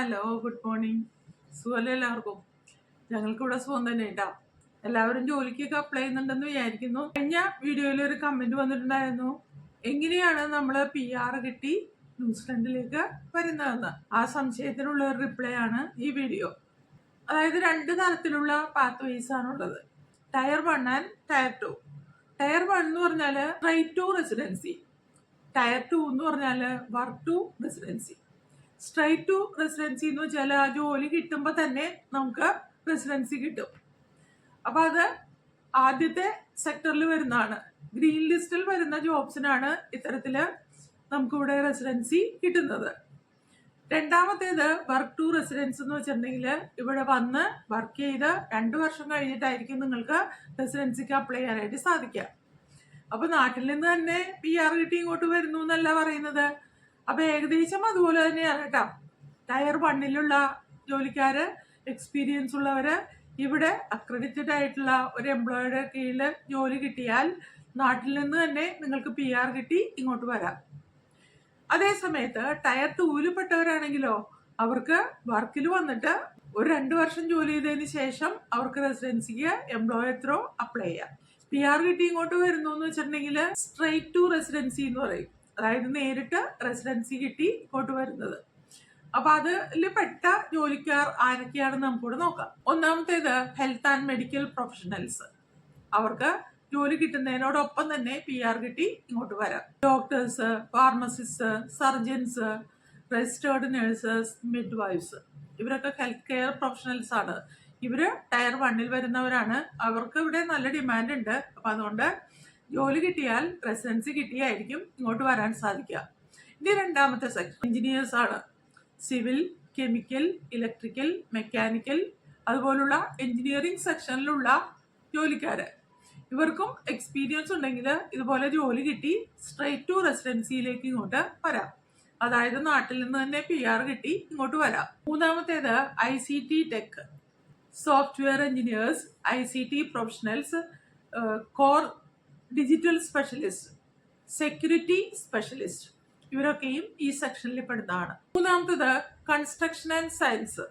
Hello, good morning. സുഖമല്ലേ എല്ലാവർക്കും? ഞങ്ങൾക്കിവിടെ സുഖം തന്നെ കേട്ടോ. എല്ലാവരും ജോലിക്കൊക്കെ അപ്ലൈ ചെയ്യുന്നുണ്ടെന്ന് വിചാരിക്കുന്നു. കഴിഞ്ഞ വീഡിയോയിൽ ഒരു കമന്റ് വന്നിട്ടുണ്ടായിരുന്നു, എങ്ങനെയാണ് നമ്മൾ PR കിട്ടി ന്യൂസിലൻഡിലേക്ക് വരുന്നതെന്ന്. ആ സംശയത്തിനുള്ള ഒരു റിപ്ലൈ ആണ് ഈ വീഡിയോ. അതായത് 2 തരത്തിലുള്ള പാത്ത് വേസ് ആണുള്ളത്, ടയർ 1 ആൻഡ് ടയർ 2. ടയർ 1 എന്ന് പറഞ്ഞാൽ സ്ട്രൈറ്റ് ടു റെസിഡൻസി, ടയർ 2 എന്ന് പറഞ്ഞാൽ work to residency. Straight to residency എന്ന് വെച്ചാൽ ആ ജോലി കിട്ടുമ്പോൾ തന്നെ നമുക്ക് റെസിഡൻസി കിട്ടും. അപ്പൊ അത് ആദ്യത്തെ സെക്ടറിൽ വരുന്നതാണ്. ഗ്രീൻ ലിസ്റ്റിൽ വരുന്ന ജോബ്സിനാണ് ഇത്തരത്തില് നമുക്കിവിടെ റെസിഡൻസി കിട്ടുന്നത്. രണ്ടാമത്തേത് വർക്ക് ടു റെസിഡൻസ് എന്ന് വെച്ചിട്ടുണ്ടെങ്കിൽ ഇവിടെ വന്ന് വർക്ക് ചെയ്ത് 2 വർഷം കഴിഞ്ഞിട്ടായിരിക്കും നിങ്ങൾക്ക് റെസിഡൻസിക്ക് അപ്ലൈ ചെയ്യാനായിട്ട് സാധിക്കുക. അപ്പൊ നാട്ടിൽ നിന്ന് തന്നെ PR കിട്ടി ഇങ്ങോട്ട് വരുന്നു എന്നല്ല പറയുന്നത്. അപ്പൊ ഏകദേശം അതുപോലെ തന്നെയാണ് കേട്ടോ. ടയർ 1ലുള്ള ജോലിക്കാര്, എക്സ്പീരിയൻസ് ഉള്ളവര് ഇവിടെ അക്രഡിറ്റഡ് ആയിട്ടുള്ള ഒരു എംപ്ലോയറുടെ കീഴിൽ ജോലി കിട്ടിയാൽ നാട്ടിൽ നിന്ന് തന്നെ നിങ്ങൾക്ക് PR കിട്ടി ഇങ്ങോട്ട് വരാം. അതേ സമയത്ത് ടയർ 2ൽ പെട്ടവരാണെങ്കിലോ അവർക്ക് വർക്കിൽ വന്നിട്ട് ഒരു 2 വർഷം ജോലി ചെയ്തതിന് ശേഷം അവർക്ക് റെസിഡൻസിക്ക് എംപ്ലോയർ ത്രോ അപ്ലൈ ചെയ്യാം. PR കിട്ടി ഇങ്ങോട്ട് വരുന്നു എന്ന് വെച്ചിട്ടുണ്ടെങ്കിൽ സ്ട്രൈറ്റ് ടു റെസിഡൻസി എന്ന് പറയും. അതായത് നേരിട്ട് റെസിഡൻസി കിട്ടി ഇങ്ങോട്ട് വരുന്നത്. അപ്പൊ അതിൽ പെട്ട ജോലിക്കാർ ആരൊക്കെയാണെന്ന് നമുക്കിവിടെ നോക്കാം. ഒന്നാമത്തേത് ഹെൽത്ത് ആൻഡ് മെഡിക്കൽ പ്രൊഫഷണൽസ്. അവർക്ക് ജോലി കിട്ടുന്നതിനോടൊപ്പം തന്നെ PR കിട്ടി ഇങ്ങോട്ട് വരാം. Doctors, pharmacist, surgeons, registered nurses, midwives, ഇവരൊക്കെ ഹെൽത്ത് കെയർ പ്രൊഫഷണൽസ് ആണ്. ഇവര് ടയർ 1ൽ വരുന്നവരാണ്. അവർക്ക് ഇവിടെ നല്ല ഡിമാൻഡ് ഉണ്ട്. അപ്പൊ അതുകൊണ്ട് ജോലി കിട്ടിയാൽ റെസിഡൻസി കിട്ടിയായിരിക്കും ഇങ്ങോട്ട് വരാൻ സാധിക്കുക. ഇനി രണ്ടാമത്തെ സെക്ഷൻ എഞ്ചിനീയേഴ്സ് ആണ്. സിവിൽ, കെമിക്കൽ, ഇലക്ട്രിക്കൽ, മെക്കാനിക്കൽ അതുപോലുള്ള എഞ്ചിനീയറിംഗ് സെക്ഷനിലുള്ള ജോലിക്കാര്. ഇവർക്കും എക്സ്പീരിയൻസ് ഉണ്ടെങ്കിൽ ഇതുപോലെ ജോലി കിട്ടി സ്ട്രൈറ്റ് ടു റെസിഡൻസിയിലേക്ക് ഇങ്ങോട്ട് വരാം. അതായത് നാട്ടിൽ നിന്ന് തന്നെ PR കിട്ടി ഇങ്ങോട്ട് വരാം. മൂന്നാമത്തേത് ICT tech, software engineers, ICT professionals, core digital specialist, security specialist, ഇവരൊക്കെയും ഈ സെക്ഷനിൽ പെടുന്നതാണ്. മൂന്നാമത്തത് കൺസ്ട്രക്ഷൻ ആൻഡ് സയൻസ്,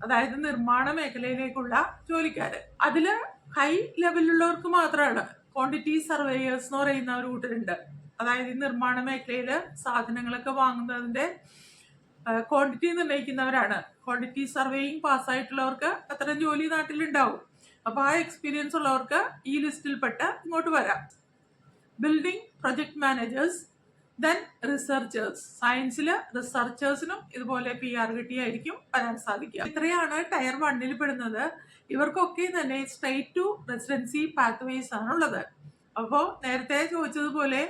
അതായത് നിർമ്മാണ മേഖലയിലേക്കുള്ള ജോലിക്കാര്. അതില് ഹൈ ലെവലിലുള്ളവർക്ക് മാത്രമാണ്. ക്വാണ്ടിറ്റി സർവേയേഴ്സ് എന്ന് പറയുന്ന ഒരു കൂട്ടരുണ്ട്. അതായത് ഈ നിർമ്മാണ മേഖലയില് സാധനങ്ങളൊക്കെ വാങ്ങുന്നതിന്റെ ക്വാണ്ടിറ്റി നിർണ്ണയിക്കുന്നവരാണ്. ക്വാണ്ടിറ്റി സർവേയിങ് പാസ്സായിട്ടുള്ളവർക്ക് അത്തരം ജോലി നാട്ടിലുണ്ടാവും. അപ്പൊ ആ എക്സ്പീരിയൻസ് ഉള്ളവർക്ക് ഈ ലിസ്റ്റിൽപ്പെട്ട് ഇങ്ങോട്ട് വരാം. Building project managers, then researchers. സയൻസില് റിസർച്ചേഴ്സിനും ഇതുപോലെ PR കിട്ടിയായിരിക്കും വരാൻ സാധിക്കുക. ഇത്രയാണ് ടയർ 1ൽ പെടുന്നത്. ഇവർക്കൊക്കെ തന്നെ straight to residency pathways ആണുള്ളത്. അപ്പോ നേരത്തെ ചോദിച്ചതുപോലെ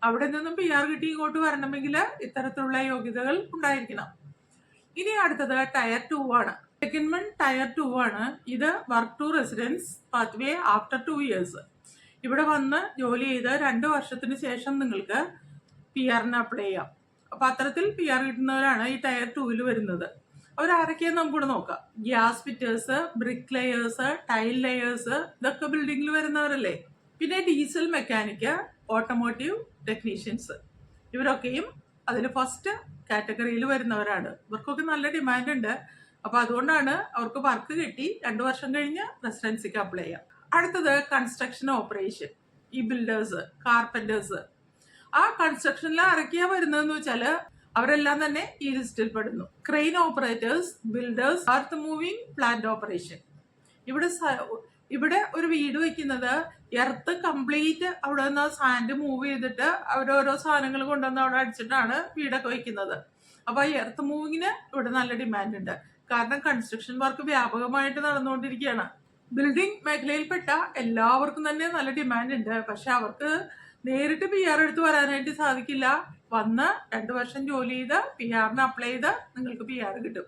അവിടെ നിന്നും PR കിട്ടി ഇങ്ങോട്ട് വരണമെങ്കിൽ ഇത്തരത്തിലുള്ള യോഗ്യതകൾ ഉണ്ടായിരിക്കണം. ഇനി അടുത്തത് ടയർ 2 ആണ്. സെക്കൻഡ് വൺ ടയർ 2 ആണ്. ഇത് work to residence pathway after 2 years. ഇവിടെ വന്ന് ജോലി ചെയ്ത് 2 വർഷത്തിന് ശേഷം നിങ്ങൾക്ക് PR-ന് അപ്ലൈ ചെയ്യാം. അപ്പൊ അത്തരത്തിൽ PR കിട്ടുന്നവരാണ് ഈ ടയർ 2ൽ വരുന്നത്. അവരാരൊക്കെയാണ് നമുക്കിവിടെ നോക്കാം. Gas fitters, bricklayers, tile layers, ഇതൊക്കെ ബിൽഡിംഗിൽ വരുന്നവരല്ലേ. പിന്നെ ഡീസൽ മെക്കാനിക്ക്, ഓട്ടോമോട്ടീവ് ടെക്നീഷ്യൻസ്, ഇവരൊക്കെയും അതിൽ ഫസ്റ്റ് കാറ്റഗറിയിൽ വരുന്നവരാണ്. ഇവർക്കൊക്കെ നല്ല ഡിമാൻഡ് ഉണ്ട്. അപ്പൊ അതുകൊണ്ടാണ് അവർക്ക് വർക്ക് കിട്ടി 2 വർഷം കഴിഞ്ഞ് റെസിഡൻസിക്ക് അപ്ലൈ ചെയ്യാം. അടുത്തത് കൺസ്ട്രക്ഷൻ ഓപ്പറേഷൻ. ഈ ബിൽഡേഴ്സ്, കാർപ്പന്റേഴ്സ്, ആ കൺസ്ട്രക്ഷനിൽ ആരൊക്കെയാ വരുന്നതെന്ന് വെച്ചാല് അവരെല്ലാം തന്നെ ഈ ലിസ്റ്റിൽ പെടുന്നു. Crane operators, builders, earth moving plant operation. ഇവിടെ ഒരു വീട് വെക്കുന്നത് എർത്ത് കംപ്ലീറ്റ് അവിടെ നിന്ന് സാൻഡ് മൂവ് ചെയ്തിട്ട് അവരോരോ സാധനങ്ങൾ കൊണ്ടുവന്ന് അവിടെ അടിച്ചിട്ടാണ് വീടൊക്കെ വെക്കുന്നത്. അപ്പൊ ഈ എർത്ത് മൂവിങ്ങിന് ഇവിടെ നല്ല ഡിമാൻഡ് ഉണ്ട്. കാരണം കൺസ്ട്രക്ഷൻ വർക്ക് വ്യാപകമായിട്ട് നടന്നുകൊണ്ടിരിക്കുകയാണ്. ബിൽഡിംഗ് മേഖലയിൽപ്പെട്ട എല്ലാവർക്കും തന്നെ നല്ല ഡിമാൻഡ് ഉണ്ട്. പക്ഷെ അവർക്ക് നേരിട്ട് PR എടുത്ത് വരാനായിട്ട് സാധിക്കില്ല. വന്ന് 2 വർഷം ജോലി ചെയ്ത് PR-ന് അപ്ലൈ ചെയ്ത് നിങ്ങൾക്ക് PR കിട്ടും.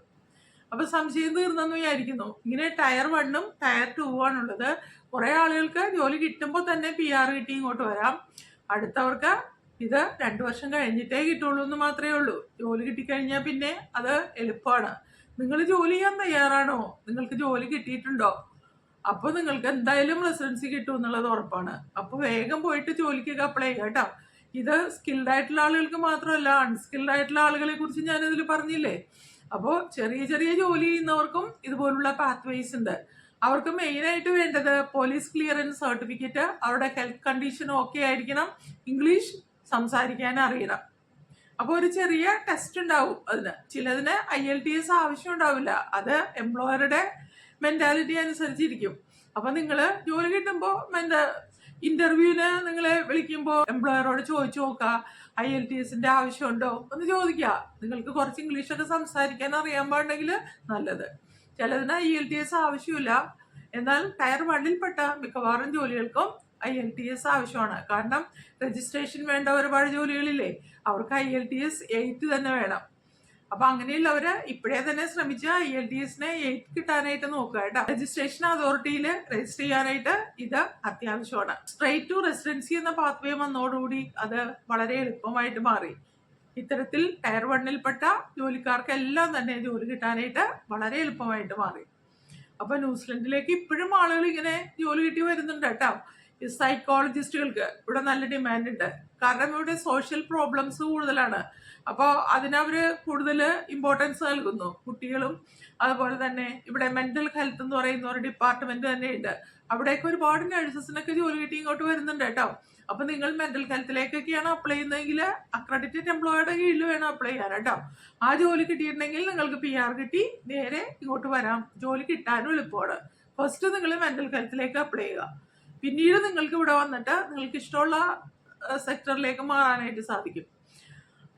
അപ്പൊ സംശയം തീർന്നെന്ന് വിചാരിക്കുന്നു. ഇങ്ങനെ ടയർ 1ഉം ടയർ 2ഉം ആണുള്ളത്. കുറെ ആളുകൾക്ക് ജോലി കിട്ടുമ്പോൾ തന്നെ PR കിട്ടി ഇങ്ങോട്ട് വരാം. അടുത്തവർക്ക് ഇത് 2 വർഷം കഴിഞ്ഞിട്ടേ കിട്ടുള്ളൂ എന്ന് മാത്രമേ ഉള്ളൂ. ജോലി കിട്ടിക്കഴിഞ്ഞാൽ പിന്നെ അത് എളുപ്പമാണ്. നിങ്ങൾ ജോലി ചെയ്യാൻ തയ്യാറാണോ? നിങ്ങൾക്ക് ജോലി കിട്ടിയിട്ടുണ്ടോ? അപ്പൊ നിങ്ങൾക്ക് എന്തായാലും റെസിഡൻസി കിട്ടും എന്നുള്ളത് ഉറപ്പാണ്. അപ്പൊ വേഗം പോയിട്ട് ജോലിക്കൊക്കെ അപ്ലൈ ചെയ്യാം കേട്ടോ. ഇത് സ്കിൽഡ് ആയിട്ടുള്ള ആളുകൾക്ക് മാത്രമല്ല, അൺസ്കിൽഡ് ആയിട്ടുള്ള ആളുകളെ കുറിച്ച് ഞാനിതിൽ പറഞ്ഞില്ലേ. അപ്പോൾ ചെറിയ ചെറിയ ജോലി ചെയ്യുന്നവർക്കും ഇതുപോലുള്ള പാത്വേസ് ഉണ്ട്. അവർക്ക് മെയിനായിട്ട് വേണ്ടത് പോലീസ് ക്ലിയറൻസ് സർട്ടിഫിക്കറ്റ്, അവരുടെ ഹെൽത്ത് കണ്ടീഷൻ ഓക്കെ ആയിരിക്കണം, ഇംഗ്ലീഷ് സംസാരിക്കാൻ അറിയണം. അപ്പോൾ ഒരു ചെറിയ ടെസ്റ്റ് ഉണ്ടാവും. ചിലതിന് IELTS ആവശ്യം ഉണ്ടാവില്ല. അത് എംപ്ലോയറുടെ മെന്റാലിറ്റി അനുസരിച്ചിരിക്കും. അപ്പൊ നിങ്ങൾ ജോലി കിട്ടുമ്പോൾ ഇന്റർവ്യൂവിന് നിങ്ങളെ വിളിക്കുമ്പോൾ എംപ്ലോയറോട് ചോദിച്ചു നോക്കുക, IELTSന്റെ ആവശ്യമുണ്ടോ എന്ന് ചോദിക്കുക. നിങ്ങൾക്ക് കുറച്ച് ഇംഗ്ലീഷൊക്കെ സംസാരിക്കാൻ അറിയാൻ പാടുണ്ടെങ്കിൽ നല്ലത്. ചിലതിന് IELTS ആവശ്യമില്ല. എന്നാൽ ടയർ 1ൽപ്പെട്ട മിക്കവാറും ജോലികൾക്കും IELTS ആവശ്യമാണ്. കാരണം രജിസ്ട്രേഷൻ വേണ്ട ഒരുപാട് ജോലികളില്ലേ, അവർക്ക് IELTS 8 തന്നെ വേണം. അപ്പൊ അങ്ങനെയുള്ളവര് ഇപ്പോഴേ തന്നെ ശ്രമിച്ച IELTSനെ 8 കിട്ടാനായിട്ട് നോക്കുക കേട്ടോ. രജിസ്ട്രേഷൻ അതോറിറ്റിയിൽ രജിസ്റ്റർ ചെയ്യാനായിട്ട് ഇത് അത്യാവശ്യമാണ്. സ്ട്രേറ്റ് ടു റെസിഡൻസി എന്ന പാത്വേ വന്നതോടുകൂടി അത് വളരെ എളുപ്പമായിട്ട് മാറി. ഇത്തരത്തിൽ ടയർ 1ൽപ്പെട്ട ജോലിക്കാർക്കെല്ലാം തന്നെ ജോലി കിട്ടാനായിട്ട് വളരെ എളുപ്പമായിട്ട് മാറി. അപ്പൊ ന്യൂസിലൻഡിലേക്ക് ഇപ്പോഴും ആളുകൾ ഇങ്ങനെ ജോലി കിട്ടി വരുന്നുണ്ട് കേട്ടോ. ഈ സൈക്കോളജിസ്റ്റുകൾക്ക് ഇവിടെ നല്ല ഡിമാൻഡ് ഉണ്ട്. കാരണം ഇവിടെ സോഷ്യൽ പ്രോബ്ലംസ് കൂടുതലാണ്. അപ്പോൾ അതിനവര് കൂടുതൽ ഇമ്പോർട്ടൻസ് നൽകുന്നു. കുട്ടികളും അതുപോലെ തന്നെ ഇവിടെ മെന്റൽ ഹെൽത്ത് എന്ന് പറയുന്ന ഒരു ഡിപ്പാർട്ട്മെന്റ് തന്നെ ഉണ്ട്. അവിടേക്ക് ഒരുപാട് നഴ്സസിനൊക്കെ ജോലി കിട്ടി ഇങ്ങോട്ട് വരുന്നുണ്ട് കേട്ടോ. അപ്പൊ നിങ്ങൾ മെന്റൽ ഹെൽത്തിലേക്കൊക്കെയാണ് അപ്ലൈ ചെയ്യുന്നതെങ്കിൽ അക്രഡിറ്റഡ് എംപ്ലോയറുടെ കീഴിൽ വേണം അപ്ലൈ ചെയ്യാൻ കേട്ടോ. ആ ജോലി കിട്ടിയിട്ടുണ്ടെങ്കിൽ നിങ്ങൾക്ക് PR കിട്ടി നേരെ ഇങ്ങോട്ട് വരാം. ജോലി കിട്ടാനും എളുപ്പമാണ്. ഫസ്റ്റ് നിങ്ങൾ മെന്റൽ ഹെൽത്തിലേക്ക് അപ്ലൈ ചെയ്യുക. പിന്നീട് നിങ്ങൾക്ക് ഇവിടെ വന്നിട്ട് നിങ്ങൾക്ക് ഇഷ്ടമുള്ള സെക്ടറിലേക്ക് മാറാനായിട്ട് സാധിക്കും.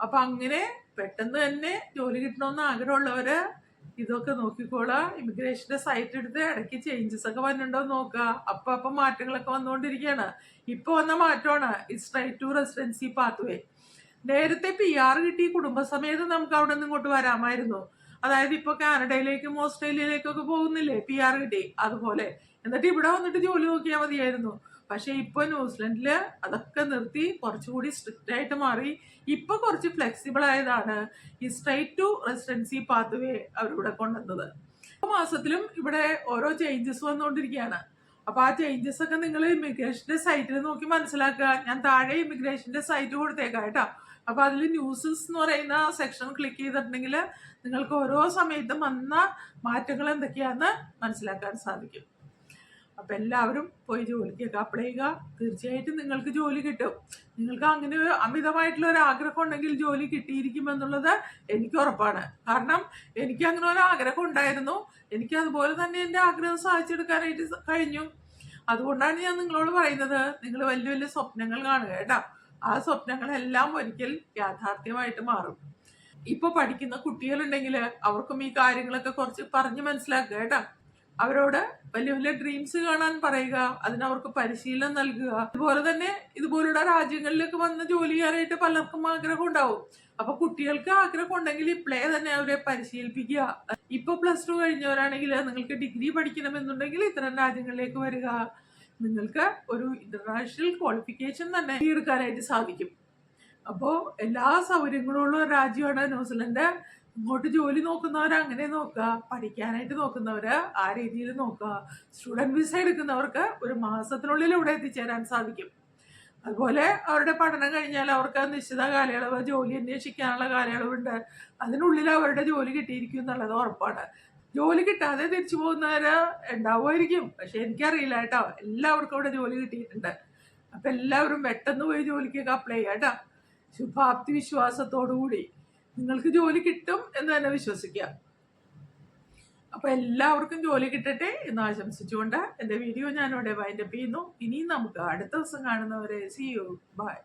അപ്പൊ അങ്ങനെ പെട്ടെന്ന് തന്നെ ജോലി കിട്ടണമെന്ന് ആഗ്രഹമുള്ളവര് ഇതൊക്കെ നോക്കിക്കോളാം. ഇമിഗ്രേഷന്റെ സൈറ്റ് എടുത്ത് ഇടയ്ക്ക് ചേഞ്ചസ് ഒക്കെ വന്നിട്ടുണ്ടോ നോക്കുക. അപ്പൊ മാറ്റങ്ങളൊക്കെ വന്നുകൊണ്ടിരിക്കുകയാണ്. ഇപ്പൊ വന്ന മാറ്റമാണ് ഈ സ്ട്രൈറ്റ് ടു റെസിഡൻസി പാത്വേ. നേരത്തെ PR കിട്ടി കുടുംബസമേതം നമുക്ക് അവിടെ നിന്ന് ഇങ്ങോട്ട് വരാമായിരുന്നു. അതായത് ഇപ്പൊ കാനഡയിലേക്കും ഓസ്ട്രേലിയയിലേക്കും ഒക്കെ പോകുന്നില്ലേ PR കിട്ടി, അതുപോലെ. എന്നിട്ട് ഇവിടെ വന്നിട്ട് ജോലി നോക്കിയാൽ മതിയായിരുന്നു. പക്ഷെ ഇപ്പൊ ന്യൂസിലൻഡില് അതൊക്കെ നിർത്തി കുറച്ചുകൂടി സ്ട്രിക്റ്റ് ആയിട്ട് മാറി. ഇപ്പൊ കുറച്ച് ഫ്ലെക്സിബിൾ ആയതാണ് ഈ സ്ട്രൈറ്റ് ടു റെസിഡൻസി പാത്വേ അവരിവിടെ കൊണ്ടുവന്നത്. മാസത്തിലും ഇവിടെ ഓരോ ചേഞ്ചസ് വന്നുകൊണ്ടിരിക്കുകയാണ്. അപ്പൊ ആ ചേഞ്ചസ് ഒക്കെ നിങ്ങൾ ഇമിഗ്രേഷന്റെ സൈറ്റിൽ നോക്കി മനസ്സിലാക്കുക. ഞാൻ താഴെ ഇമിഗ്രേഷന്റെ സൈറ്റ് കൊടുത്തേക്കാം കേട്ടോ. അപ്പൊ അതിൽ ന്യൂസസ് എന്ന് പറയുന്ന സെക്ഷൻ ക്ലിക്ക് ചെയ്തിട്ടുണ്ടെങ്കിൽ നിങ്ങൾക്ക് ഓരോ സമയത്തും വന്ന മാറ്റങ്ങൾ എന്തൊക്കെയാന്ന് മനസ്സിലാക്കാൻ സാധിക്കും. അപ്പൊ എല്ലാവരും പോയി ജോലിക്കൊക്കെ അപ്ലൈ ചെയ്യുക. തീർച്ചയായിട്ടും നിങ്ങൾക്ക് ജോലി കിട്ടും. നിങ്ങൾക്ക് അങ്ങനെ ഒരു അമിതമായിട്ടുള്ള ഒരു ആഗ്രഹം ഉണ്ടെങ്കിൽ ജോലി കിട്ടിയിരിക്കുമെന്നുള്ളത് എനിക്ക് ഉറപ്പാണ്. കാരണം എനിക്ക് അങ്ങനെ ഒരു ആഗ്രഹം ഉണ്ടായിരുന്നു. എനിക്ക് അതുപോലെ തന്നെ എൻ്റെ ആഗ്രഹം സാധിച്ചെടുക്കാനായിട്ട് കഴിഞ്ഞു. അതുകൊണ്ടാണ് ഞാൻ നിങ്ങളോട് പറയുന്നത്, നിങ്ങൾ വലിയ വലിയ സ്വപ്നങ്ങൾ കാണുക കേട്ടോ. ആ സ്വപ്നങ്ങളെല്ലാം ഒരിക്കൽ യാഥാർത്ഥ്യമായിട്ട് മാറും. ഇപ്പൊ പഠിക്കുന്ന കുട്ടികളുണ്ടെങ്കിൽ അവർക്കും ഈ കാര്യങ്ങളൊക്കെ കുറച്ച് പറഞ്ഞ് മനസ്സിലാക്കുക കേട്ടോ. അവരോട് വലിയ വലിയ ഡ്രീംസ് കാണാൻ പറയുക, അതിനവർക്ക് പരിശീലനം നൽകുക. അതുപോലെ തന്നെ ഇതുപോലുള്ള രാജ്യങ്ങളിലേക്ക് വന്ന് ജോലി ചെയ്യാനായിട്ട് പലർക്കും ആഗ്രഹം ഉണ്ടാവും. അപ്പൊ കുട്ടികൾക്ക് ആഗ്രഹം ഉണ്ടെങ്കിൽ ഇപ്പോഴേ തന്നെ അവരെ പരിശീലിപ്പിക്കുക. ഇപ്പൊ +2 കഴിഞ്ഞവരാണെങ്കിൽ നിങ്ങൾക്ക് ഡിഗ്രി പഠിക്കണമെന്നുണ്ടെങ്കിൽ ഇത്തരം രാജ്യങ്ങളിലേക്ക് വരിക. നിങ്ങൾക്ക് ഒരു ഇന്റർനാഷണൽ ക്വാളിഫിക്കേഷൻ തന്നെ എടുക്കാനായിട്ട് സാധിക്കും. അപ്പോൾ എല്ലാ സൗകര്യങ്ങളും ഉള്ള രാജ്യമാണ് ന്യൂസിലൻഡ്. ഇങ്ങോട്ട് ജോലി നോക്കുന്നവർ അങ്ങനെ നോക്കുക, പഠിക്കാനായിട്ട് നോക്കുന്നവര് ആ രീതിയിൽ നോക്കുക. സ്റ്റുഡന്റ് വിസ എടുക്കുന്നവർക്ക് ഒരു മാസത്തിനുള്ളിൽ ഇവിടെ എത്തിച്ചേരാൻ സാധിക്കും. അതുപോലെ അവരുടെ പഠനം കഴിഞ്ഞാൽ അവർക്ക് നിശ്ചിത കാലയളവ് ജോലി അന്വേഷിക്കാനുള്ള കാലയളവുണ്ട്. അതിനുള്ളിൽ അവരുടെ ജോലി കിട്ടിയിരിക്കും എന്നുള്ളത് ഉറപ്പാണ്. ജോലി കിട്ടാതെ തിരിച്ചു പോകുന്നവര് ഉണ്ടാവുമായിരിക്കും, പക്ഷെ എനിക്കറിയില്ല കേട്ടോ. എല്ലാവർക്കും അവിടെ ജോലി കിട്ടിയിട്ടുണ്ട്. അപ്പൊ എല്ലാവരും പെട്ടെന്ന് പോയി ജോലിക്കൊക്കെ അപ്ലൈ ചെയ്യാം കേട്ടോ. ശുഭാപ്തി വിശ്വാസത്തോടുകൂടി നിങ്ങൾക്ക് ജോലി കിട്ടും എന്ന് തന്നെ വിശ്വസിക്കാം. അപ്പൊ എല്ലാവർക്കും ജോലി കിട്ടട്ടെ എന്ന് ആശംസിച്ചുകൊണ്ട് എന്റെ വീഡിയോ ഞാനിവിടെ വൈൻഡപ്പ് ചെയ്യുന്നു. ഇനിയും നമുക്ക് അടുത്ത ദിവസം കാണുന്നവരെ. See you. Bye.